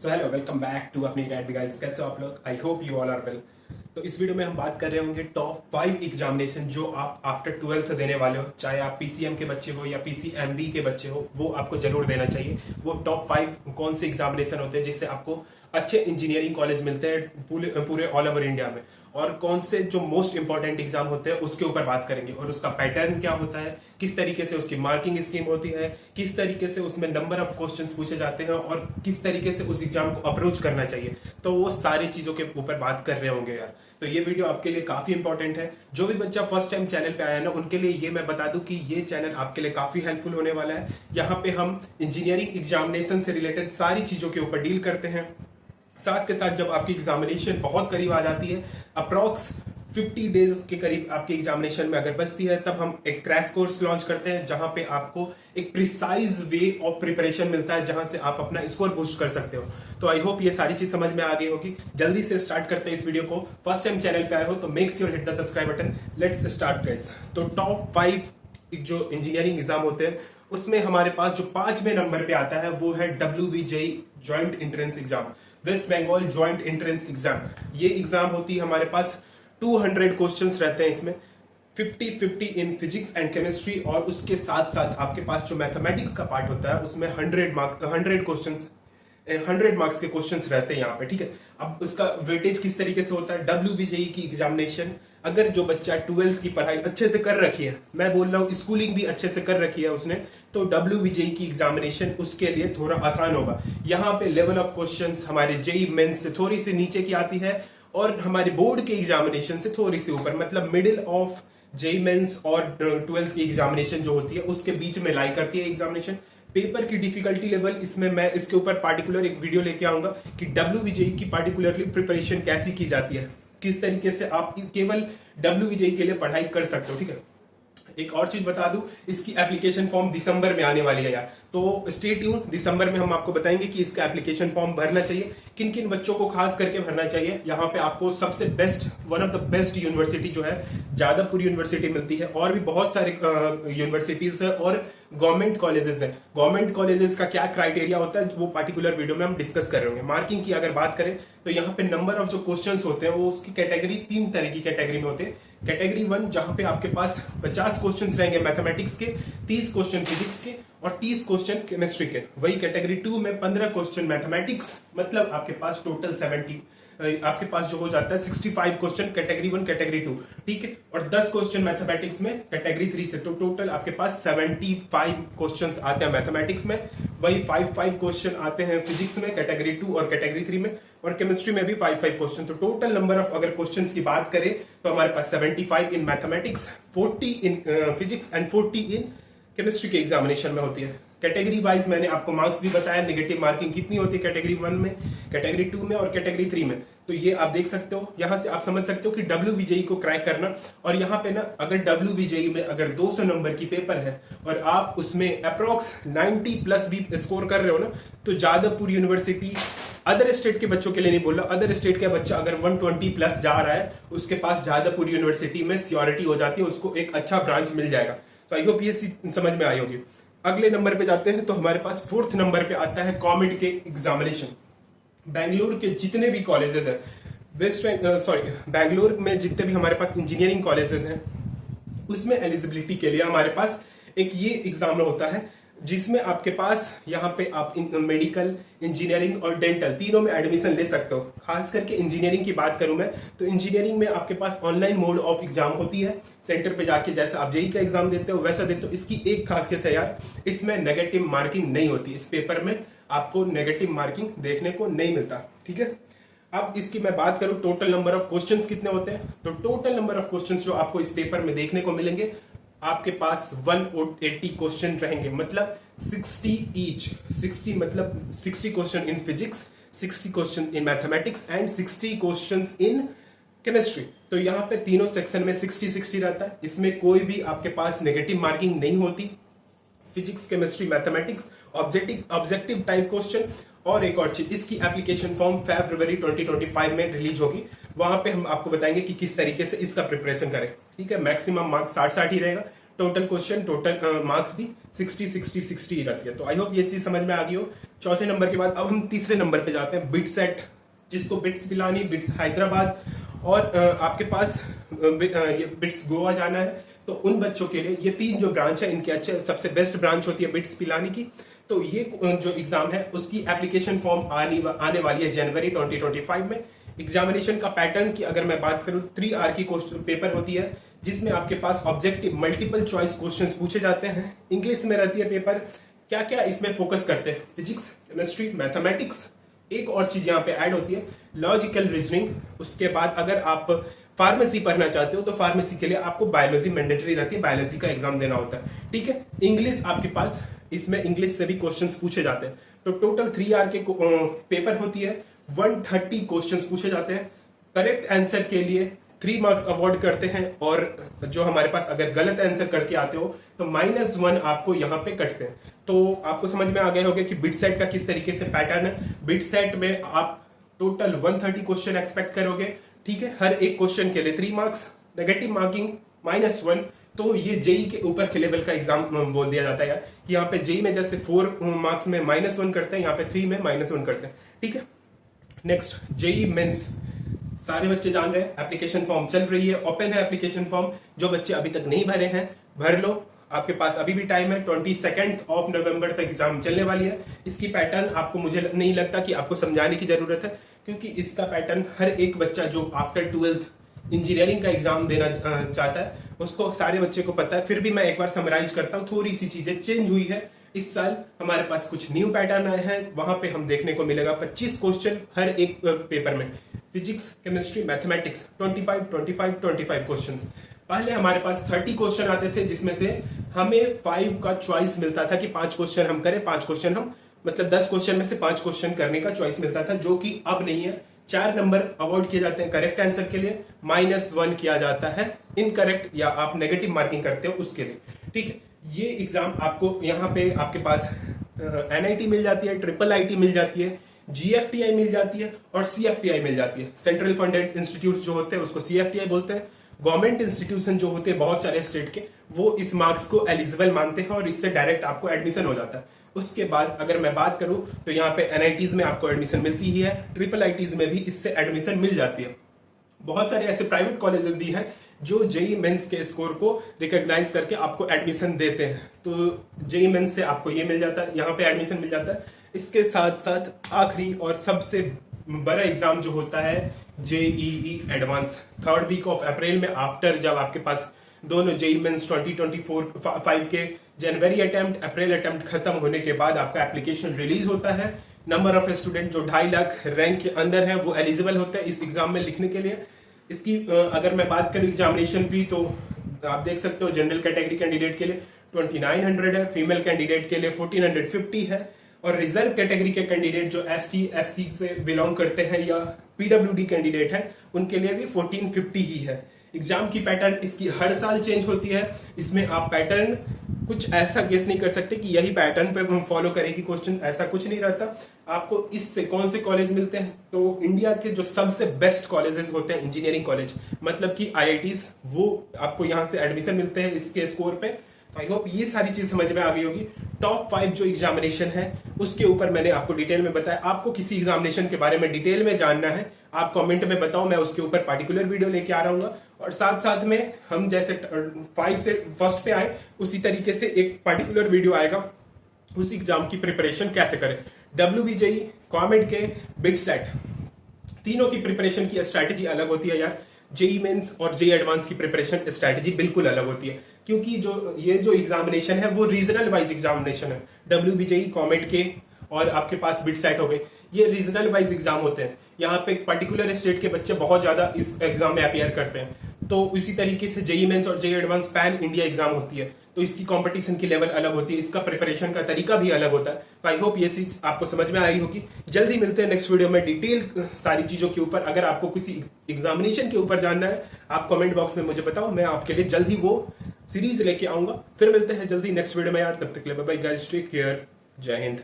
So hello, welcome back to अपनी academy guys. कैसे हो आप लोग? I hope you all are well. तो इस वीडियो में हम बात कर रहे होंगे टॉप 5 एग्जामिनेशन जो आप आफ्टर 12th देने वाले हो, चाहे आप पीसीएम के बच्चे हो या पीसीएमबी के बच्चे हो, वो आपको जरूर देना चाहिए। वो टॉप 5 कौन से एग्जामिनेशन होते हैं जिससे आपको अच्छे इंजीनियरिंग कॉलेज मिलते हैं पूरे ऑल ओवर इंडिया में, और कौन से जो मोस्ट इंपॉर्टेंट एग्जाम होते हैं उसके ऊपर बात करेंगे, और उसका पैटर्न क्या होता है, किस तरीके से उसकी मार्किंग स्कीम होती है, किस तरीके से उसमें नंबर ऑफ क्वेश्चंस पूछे जाते हैं, और किस तरीके से उस एग्जाम को अप्रोच करना चाहिए। तो वो सारी चीजों के ऊपर बात कर रहे होंगे यार। तो ये वीडियो आपके लिए काफी इंपॉर्टेंट है। जो भी बच्चा फर्स्ट टाइम चैनल पे आया ना, उनके लिए ये मैं बता दूं कि ये चैनल आपके लिए काफी हेल्पफुल होने वाला है। यहाँ पे हम इंजीनियरिंग एग्जामिनेशन से रिलेटेड सारी चीजों के ऊपर डील करते हैं। साथ के साथ जब आपकी एग्जामिनेशन बहुत करीब आ जाती है, अप्रॉक्स 50 डेज के करीब आपकी एग्जामिनेशन में अगर बचती है, तब हम एक क्रैश कोर्स लॉन्च करते हैं जहां पे आपको एक प्रिसाइज वे ऑफ प्रिपरेशन मिलता है, जहां से आप अपना स्कोर बूस्ट कर सकते हो। तो आई होप ये सारी चीज समझ में आ गई होगी। जल्दी से स्टार्ट करते हैं इस वीडियो को। फर्स्ट टाइम चैनल पे आए हो तो make sure hit the subscribe button. Let's start guys. तो टॉप 5 जो इंजीनियरिंग एग्जाम होते हैं उसमें हमारे पास जो 5वें नंबर पे आता है वो है WBJE joint entrance exam, West Bengal joint entrance exam. ये एग्जाम होती है हमारे पास 200 क्वेश्चंस रहते हैं इसमें, 50-50 इन फिजिक्स एंड केमिस्ट्री, और उसके साथ साथ आपके पास जो मैथमेटिक्स का पार्ट होता है उसमें 100 मार्क्स के क्वेश्चंस रहते हैं यहाँ पे, ठीक है। अब उसका वेटेज किस तरीके से होता है, WBJE की एग्जामिनेशन, अगर जो बच्चा 12th की पढ़ाई अच्छे से कर रखी है, मैं बोल रहा हूँ स्कूलिंग भी अच्छे से कर रखी है उसने, तो WBJE की एग्जामिनेशन उसके लिए थोड़ा आसान होगा। यहाँ पे लेवल ऑफ क्वेश्चंस हमारे जेई मेंस से थोड़ी सी नीचे की आती है, और हमारे बोर्ड के एग्जामिनेशन से थोड़ी सी ऊपर, मतलब मिडिल ऑफ जेई मेंस और 12th की एग्जामिनेशन जो होती है उसके बीच में लाई करती है एग्जामिनेशन। पेपर की डिफिकल्टी लेवल, इसमें मैं इसके ऊपर पार्टिकुलर एक वीडियो लेके आऊंगा कि WBJE की पार्टिकुलरली प्रिपरेशन कैसी की जाती है, किस तरीके से आप केवल WBJE के लिए पढ़ाई कर सकते हो, ठीक है। एक और चीज बता दूं, इसकी एप्लीकेशन फॉर्म दिसंबर में आने वाली है यार, तो स्टे ट्यून। दिसंबर में हम आपको बताएंगे कि इसका एप्लीकेशन फॉर्म भरना चाहिए, किन किन बच्चों को खास करके भरना चाहिए। यहाँ पे आपको सबसे best, one of the best university जो है जादवपुर यूनिवर्सिटी मिलती है, और भी बहुत सारे यूनिवर्सिटीज है और गवर्नमेंट कॉलेजेस है। गवर्नमेंट कॉलेजेस का क्या क्राइटेरिया होता है वो पार्टिकुलर वीडियो में हम डिस्कस कर रहे होंगे। मार्किंग की अगर बात करें तो यहाँ पे नंबर ऑफ जो क्वेश्चन होते हैं वो उसकी कैटेगरी 3 तरह की कैटेगरी में होते हैं। कैटेगरी 1 जहां पे आपके पास 50 क्वेश्चंस रहेंगे मैथमेटिक्स के, 30 क्वेश्चन फिजिक्स के और 30 क्वेश्चन केमिस्ट्री के। वही कैटेगरी 2 में 15 क्वेश्चन मैथमेटिक्स, मतलब आपके पास टोटल 70, आपके पास जो हो जाता है 65 क्वेश्चन कैटेगरी 1 कैटेगरी 2, ठीक है, और 10 क्वेश्चन मैथमेटिक्स में कैटेगरी 3 से, तो टोटल आपके पास 75 क्वेश्चंस आते हैं मैथमेटिक्स में। वही 5 क्वेश्चन आते हैं फिजिक्स में कैटेगरी 2 और कैटेगरी 3 में, और केमिस्ट्री में भी 5 क्वेश्चन। तो टोटल नंबर ऑफ अगर क्वेश्चंस की बात करें तो हमारे पास 75 in mathematics, 40 in physics and 40 in chemistry के एग्जामिनेशन में होती है। कैटेगरी वाइज मैंने आपको मार्क्स भी बताया, नेगेटिव मार्किंग कितनी होती है कैटेगरी 1 में, कैटेगरी 2 में और कैटेगरी 3 में। तो ये आप देख सकते हो, यहां से आप समझ सकते हो कि WBJE को क्रैक करना। और यहाँ पे ना अगर WBJE में अगर 200 नंबर की पेपर है और आप उसमें अप्रोक्स 90 प्लस भी स्कोर कर रहे हो ना, तो जादवपुर यूनिवर्सिटी, अदर स्टेट के बच्चों के लिए नहीं बोल रहा, अदर स्टेट का बच्चा अगर 120 प्लस जा रहा है, उसके पास जादवपुर यूनिवर्सिटी में सियोरिटी हो जाती है, उसको एक अच्छा ब्रांच मिल जाएगा। तो आई होप ये समझ में आई होगी। अगले नंबर पे जाते हैं तो हमारे पास 4th नंबर पे आता है कॉमेड के एग्जामिनेशन। बेंगलुरु के जितने भी कॉलेजेस हैं, बेंगलुरु में जितने भी हमारे पास इंजीनियरिंग कॉलेजेस हैं, उसमें एलिजिबिलिटी के लिए हमारे पास एक ये एग्जाम होता है जिसमें आपके पास यहाँ पे आप मेडिकल, इंजीनियरिंग और डेंटल तीनों में एडमिशन ले सकते हो। खास करके इंजीनियरिंग की बात करूं मैं तो इंजीनियरिंग में आपके पास ऑनलाइन मोड ऑफ एग्जाम होती है, सेंटर पे जाके जैसे आप जेई का एग्जाम देते हो वैसा देते हो। इसकी एक खासियत है यार, इसमें नेगेटिव मार्किंग नहीं होती, इस पेपर में आपको नेगेटिव मार्किंग देखने को नहीं मिलता, ठीक है। अब इसकी मैं बात करूं टोटल नंबर ऑफ क्वेश्चंस कितने होते हैं, तो टोटल नंबर ऑफ क्वेश्चंस जो आपको इस पेपर में देखने को मिलेंगे, आपके पास 180 क्वेश्चन रहेंगे, मतलब 60 ईच। 60 मतलब 60 question in physics, 60 question in mathematics and 60 question in chemistry. तो यहाँ पे तीनों सेक्शन में 60-60 रहता है, इसमें कोई भी आपके पास नेगेटिव मार्किंग नहीं होती। Physics, chemistry, mathematics, objective type question. और एक और चीज, इसकी एप्लीकेशन फॉर्म फरवरी 2025 में रिलीज होगी, वहां पे हम आपको बताएंगे कि किस तरीके से इसका प्रिपरेशन करें, ठीक है। मैक्सिमम मार्क्स 60-60 ही रहेगा, टोटल क्वेश्चन टोटल मार्क्स भी 60 ही रहती है। तो आई होप ये चीज समझ में आ गई हो। चौथे नंबर के बाद अब हम तीसरे नंबर पे जाते हैं, बिट सेट, जिसको बिट्स पिलानी, बिट्स हैदराबाद और आपके पास बिट्स गोवा जाना है। तो उन बच्चों के लिए ये तीन जो ब्रांच है इनके अच्छे सबसे बेस्ट ब्रांच होती है बिट्स पिलानी की। तो ये जो एग्जाम है उसकी एप्लीकेशन फॉर्म आने वाली है जनवरी 2025 में। एग्जामिनेशन का पैटर्न की अगर मैं बात करूं 3R की क्वेश्चन पेपर होती है, जिसमें आपके पास ऑब्जेक्टिव मल्टीपल चॉइस क्वेश्चंस पूछे जाते हैं। इंग्लिश में रहती है पेपर। क्या क्या इसमें फोकस करते हैं, फिजिक्स, केमिस्ट्री, मैथमेटिक्स, एक और चीज यहाँ पे ऐड होती है लॉजिकल रीजनिंग। उसके बाद अगर आप फार्मेसी पढ़ना चाहते हो तो फार्मेसी के लिए आपको बायोलॉजी मैंडेटरी रहती है, बायोलॉजी का एग्जाम देना होता है, ठीक है। इंग्लिश आपके पास, इसमें इंग्लिश से भी क्वेश्चंस पूछे जाते हैं। तो टोटल 3R के पेपर होती है, 130 क्वेश्चंस पूछे जाते हैं। करेक्ट आंसर के लिए 3 मार्क्स अवॉर्ड करते हैं, और जो हमारे पास अगर गलत आंसर करके आते हो तो -1 आपको यहाँ पे कटते हैं। तो आपको समझ में आ गया होगा कि बिट सेट का किस तरीके से पैटर्न है। बिट सेट में आप टोटल 130 क्वेश्चन एक्सपेक्ट करोगे, ठीक है। हर एक क्वेश्चन के लिए 3 मार्क्स, नेगेटिव मार्किंग -1। तो ये जेई के ऊपर के लेवल का एग्जाम बोल दिया जाता है यार, कि यहाँ पे जेई में जैसे 4 मार्क्स में -1 करते हैं, यहाँ पे 3 में -1 करते हैं, ठीक है। नेक्स्ट जेई मेंस, सारे बच्चे जान रहे हैं एप्लीकेशन फॉर्म चल रही है, ओपन है एप्लीकेशन फॉर्म। जो बच्चे अभी तक नहीं भरे हैं भर लो, आपके पास अभी भी टाइम है। 22 नवंबर तक एग्जाम चलने वाली है। इसकी पैटर्न आपको, मुझे नहीं लगता कि आपको समझाने की जरूरत है, क्योंकि इसका पैटर्न हर एक बच्चा जो आफ्टर 12th इंजीनियरिंग का एग्जाम देना चाहता है उसको, सारे बच्चे को पता है। फिर भी मैं एक बार समराइज करता हूँ, थोड़ी सी चीजें चेंज हुई है इस साल। हमारे पास कुछ न्यू पैटर्न आए हैं, वहां पे हम देखने को मिलेगा 25 क्वेश्चन हर एक पेपर में। Physics, chemistry, mathematics 25 questions. पहले हमारे पास 30 क्वेश्चन आते थे, जिसमें से हमें 5 का चॉइस मिलता था कि 5 क्वेश्चन हम करें, 5 क्वेश्चन हम, मतलब 10 क्वेश्चन में से 5 क्वेश्चन करने का चॉइस मिलता था, जो कि अब नहीं है। 4 नंबर अवॉर्ड किए जाते हैं करेक्ट आंसर के लिए, -1 किया जाता है इनकरेक्ट या आप नेगेटिव मार्किंग करते हो उसके लिए, ठीक है। ये एग्जाम आपको यहाँ पे आपके पास NIT मिल जाती है, IIIT मिल जाती है, GFTI मिल जाती है और CFTI मिल जाती है। सेंट्रल फंडेड इंस्टीट्यूट जो होते हैं उसको CFTI बोलते हैं। गवर्नमेंट इंस्टीट्यूशन जो होते हैं बहुत सारे स्टेट के, वो इस मार्क्स को एलिजिबल मानते हैं और इससे डायरेक्ट आपको एडमिशन हो जाता है। उसके बाद अगर मैं बात करूं तो यहाँ पे NITs में आपको एडमिशन मिलती ही है, IIITs में भी इससे एडमिशन मिल जाती है। बहुत सारे ऐसे प्राइवेट कॉलेजेस भी हैं जो जेई मेंस के स्कोर को रिकॉग्नाइज करके आपको एडमिशन देते हैं। तो जेई मेंस से आपको ये मिल जाता है, यहाँ पे एडमिशन मिल जाता है। इसके साथ साथ आखिरी और सबसे बड़ा एग्जाम जो होता है JEE advance, 3rd week of April में, आफ्टर जब आपके पास दोनों जेई मेंस 2024-5 के जनवरी अटेम्प्ट, अप्रैल अटेम्प्ट खत्म होने के बाद आपका एप्लीकेशन रिलीज होता है। नंबर ऑफ स्टूडेंट जो 2.5 लाख रैंक के अंदर है वो एलिजिबल होते हैं इस एग्जाम में लिखने के लिए। इसकी अगर मैं बात करूं एग्जामिनेशन फी, तो आप देख सकते हो जनरल कैटेगरी कैंडिडेट के लिए 2900 है, फीमेल कैंडिडेट के लिए 1450 है, और रिजर्व कैटेगरी के कैंडिडेट जो ST SC से बिलोंग करते हैं या PWD कैंडिडेट है उनके लिए भी 1450 ही है। एग्जाम की पैटर्न इसकी हर साल चेंज होती है। इसमें आप पैटर्न कुछ ऐसा गेस नहीं कर सकते कि यही पैटर्न पे हम फॉलो करेगी क्वेश्चन, ऐसा कुछ नहीं रहता। आपको इससे कौन से कॉलेज मिलते हैं, तो इंडिया के जो सबसे बेस्ट कॉलेजेस होते हैं इंजीनियरिंग कॉलेज, मतलब कि IITs, वो आपको यहाँ से एडमिशन मिलते हैं इसके स्कोर पे। तो आई होप ये सारी चीज समझ में आ गई होगी। टॉप 5 जो एग्जामिनेशन है उसके ऊपर मैंने आपको डिटेल में बताया। आपको किसी एग्जामिनेशन के बारे में डिटेल में जानना है, आप कमेंट में बताओ, मैं उसके ऊपर पार्टिकुलर वीडियो लेके आ रहा हूँ। और साथ साथ में हम जैसे 5 से फर्स्ट पे आए उसी तरीके से एक पार्टिकुलर वीडियो आएगा उस एग्जाम की प्रिपरेशन कैसे करें। WBJE, कॉमेड के, बिट सेट, तीनों की प्रिपरेशन की स्ट्रैटेजी अलग होती है यार। जेई मेंस और जेई एडवांस की प्रिपरेशन स्ट्रैटेजी बिल्कुल अलग होती है, क्योंकि ये जो एग्जामिनेशन है वो रीजनल वाइज एग्जामिनेशन है। WBJE, कॉमेड के और आपके पास बिट सेट हो गए, ये रीजनल वाइज एग्जाम होते हैं। यहाँ पे पर्टिकुलर स्टेट के बच्चे बहुत ज्यादा इस एग्जाम में अपियर करते हैं। तो इसी तरीके से जेई मेंस और JEE advance pan India exam होती है, तो इसकी कंपटीशन की लेवल अलग होती है, इसका प्रिपरेशन का तरीका भी अलग होता है। तो आई होप ये चीज आपको समझ में आई होगी। जल्दी मिलते हैं नेक्स्ट वीडियो में डिटेल सारी चीजों के ऊपर। अगर आपको किसी एग्जामिनेशन के ऊपर जानना है आप कमेंट बॉक्स में मुझे बताओ, मैं आपके लिए जल्दी वो सीरीज लेके आऊंगा। फिर मिलते हैं जल्दी नेक्स्ट वीडियो में यार, तब तक के लिए bye bye guys, take care, जय हिंद।